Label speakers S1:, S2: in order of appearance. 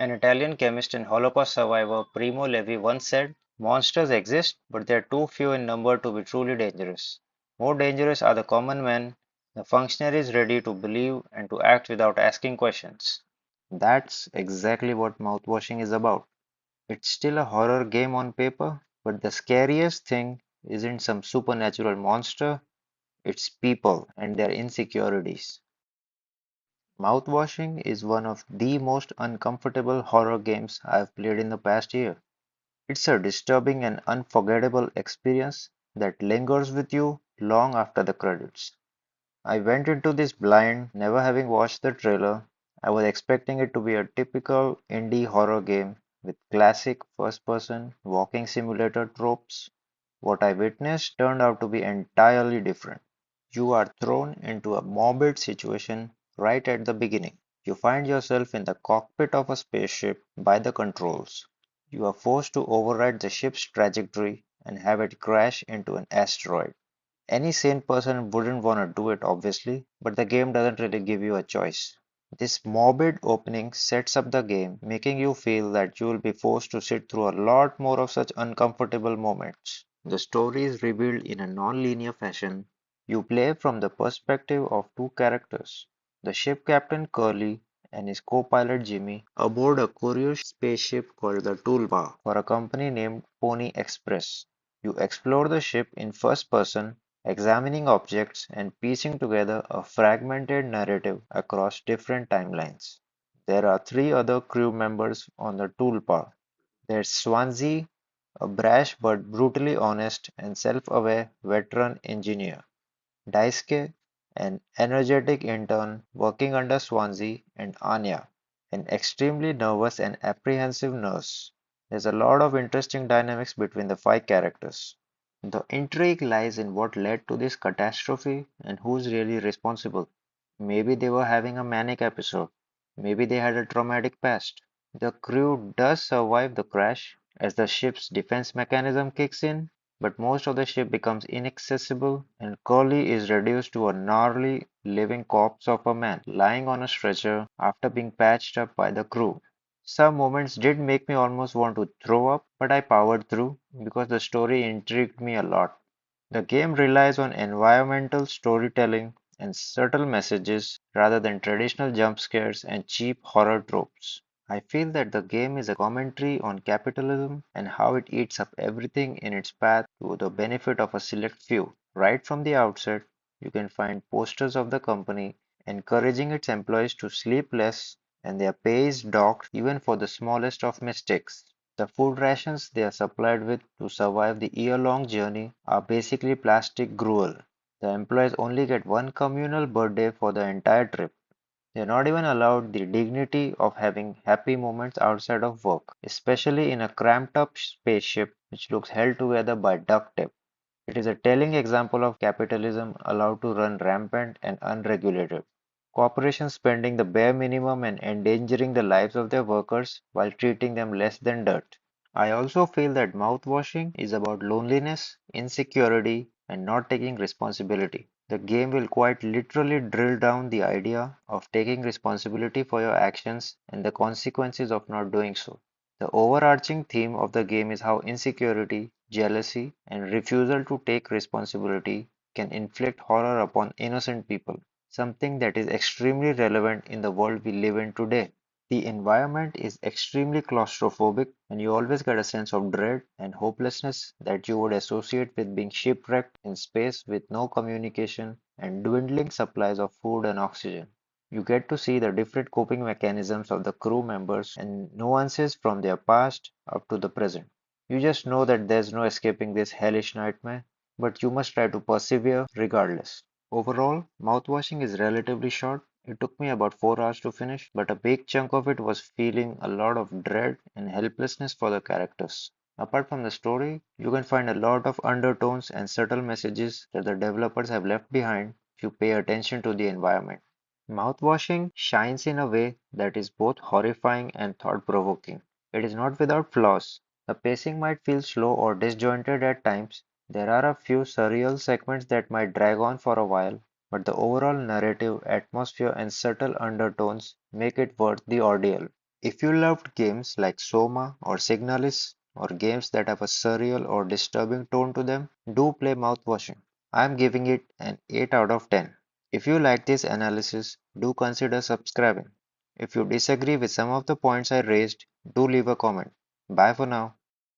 S1: An Italian chemist and Holocaust survivor Primo Levi once said, monsters exist, but they are too few in number to be truly dangerous. More dangerous are the common men, the functionaries ready to believe and to act without asking questions. That's exactly what mouthwashing is about. It's still a horror game on paper, but the scariest thing isn't some supernatural monster, it's people and their insecurities. Mouthwashing is one of the most uncomfortable horror games I've played in the past year. It's a disturbing and unforgettable experience that lingers with you long after the credits. I went into this blind, never having watched the trailer. I was expecting it to be a typical indie horror game with classic first person walking simulator tropes. What I witnessed turned out to be entirely different. You are thrown into a morbid situation right at the beginning. You find yourself in the cockpit of a spaceship by the controls. You are forced to override the ship's trajectory and have it crash into an asteroid. Any sane person wouldn't want to do it, obviously, but the game doesn't really give you a choice. This morbid opening sets up the game, making you feel that you will be forced to sit through a lot more of such uncomfortable moments. The story is revealed in a non-linear fashion. You play from the perspective of two characters, the ship captain Curly and his co-pilot Jimmy, aboard a curious spaceship called the Tulpar for a company named Pony Express. You explore the ship in first person, examining objects and piecing together a fragmented narrative across different timelines. There are three other crew members on the Tulpar. There's Swansea, a brash but brutally honest and self-aware veteran engineer. Daisuke, an energetic intern working under Swansea, and Anya, an extremely nervous and apprehensive nurse. There's a lot of interesting dynamics between the five characters. The intrigue lies in what led to this catastrophe and who's really responsible. Maybe they were having a manic episode. Maybe they had a traumatic past. The crew does survive the crash as the ship's defense mechanism kicks in, but most of the ship becomes inaccessible and Curly is reduced to a gnarly living corpse of a man lying on a stretcher after being patched up by the crew. Some moments did make me almost want to throw up, but I powered through because the story intrigued me a lot. The game relies on environmental storytelling and subtle messages rather than traditional jump scares and cheap horror tropes. I feel that the game is a commentary on capitalism and how it eats up everything in its path to the benefit of a select few. Right from the outset, you can find posters of the company encouraging its employees to sleep less and their pay is docked even for the smallest of mistakes. The food rations they are supplied with to survive the year-long journey are basically plastic gruel. The employees only get one communal birthday for the entire trip. They are not even allowed the dignity of having happy moments outside of work, especially in a cramped up spaceship which looks held together by duct tape. It is a telling example of capitalism allowed to run rampant and unregulated. Corporations spending the bare minimum and endangering the lives of their workers while treating them less than dirt. I also feel that mouthwashing is about loneliness, insecurity, and not taking responsibility. The game will quite literally drill down the idea of taking responsibility for your actions and the consequences of not doing so. The overarching theme of the game is how insecurity, jealousy, and refusal to take responsibility can inflict horror upon innocent people, something that is extremely relevant in the world we live in today. The environment is extremely claustrophobic, and you always get a sense of dread and hopelessness that you would associate with being shipwrecked in space with no communication and dwindling supplies of food and oxygen. You get to see the different coping mechanisms of the crew members and nuances from their past up to the present. You just know that there's no escaping this hellish nightmare, but you must try to persevere regardless. Overall, mouthwashing is relatively short. It took me about 4 hours to finish, but a big chunk of it was feeling a lot of dread and helplessness for the characters. Apart from the story, you can find a lot of undertones and subtle messages that the developers have left behind if you pay attention to the environment. Mouthwashing shines in a way that is both horrifying and thought-provoking. It is not without flaws. The pacing might feel slow or disjointed at times. There are a few surreal segments that might drag on for a while, but the overall narrative, atmosphere, and subtle undertones make it worth the ordeal. If you loved games like Soma or Signalis, or games that have a surreal or disturbing tone to them, do play Mouthwashing. I'm giving it an 8 out of 10. If you like this analysis, do consider subscribing. If you disagree with some of the points I raised, do leave a comment. Bye for now.